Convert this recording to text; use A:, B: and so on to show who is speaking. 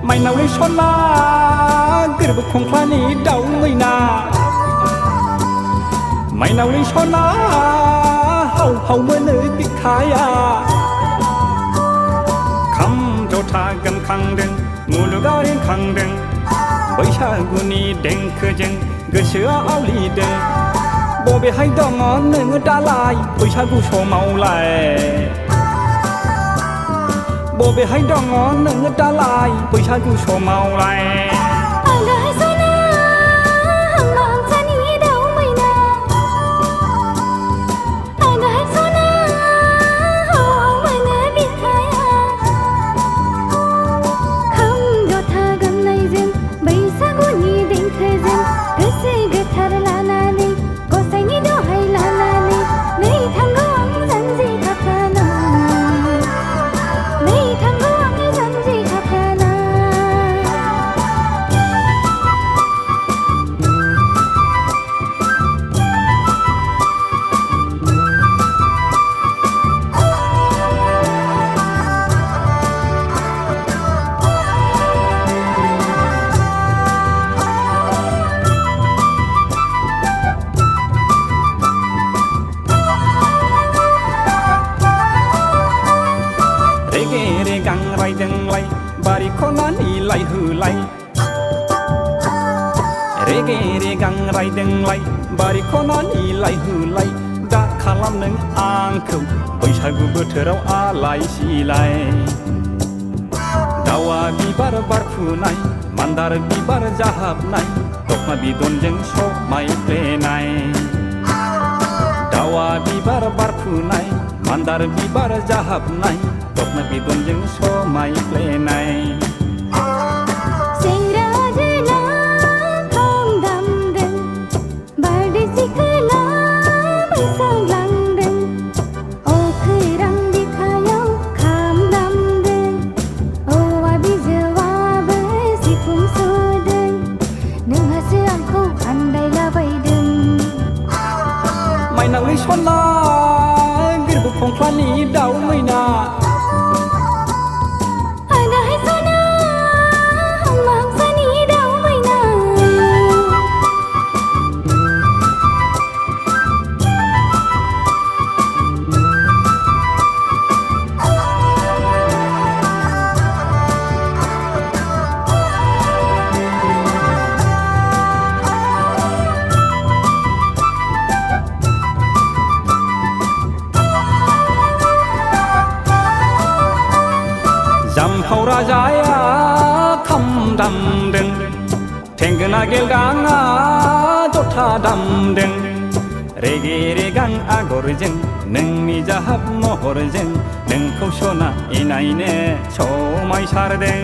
A: mainao sona गोरबो खंख्लानि दाउ मैना mainao sona हाव हाव मोनो बिखाया खाम जथा गोमखांदों मुलुगा रिंखांदों बैसागुनि देंखोजों गोसोआ आवलिदों बबेहाय दङ नोङो दालाय बैसागु समावलाय बबेहाय दङ नोङो दालाय बैसागु समावलाय gang rai deng lai bari khonani lai hu lai rege re gang rai deng lai bari khonani lai hu lai da khalam nों आंखौ बैसागु बोथोराव आलाय सिलाय दावा बिबार बारफुनाय मान्दार बिबार जाहाबनाय दखना बिदनजों समायफ्लेनाय दावा बिबार बारफुनाय मान्दार बिबार जाहाबनाय दखना बिदनजों समायफ्लेनाय
B: सेंग्रा जोला खाम दामदों बारदै सिख्ला मोसाग्लांदों अखोरां बिखायाव खाम दामदों औवा बिजौआबो सिफुं सुदों नोंहासो आंखौ आन्दायलाबायदों
A: mainao sona गोरबो खंख्लानि दाउ मैना जाम्फाव राजाया खाम दामदों थेंगोना गेलगाङा जथा दामदों रेगे रेगां आगरजों नोंनि जाहाब महरजों नोंखौ सना इनायनो समायसारदों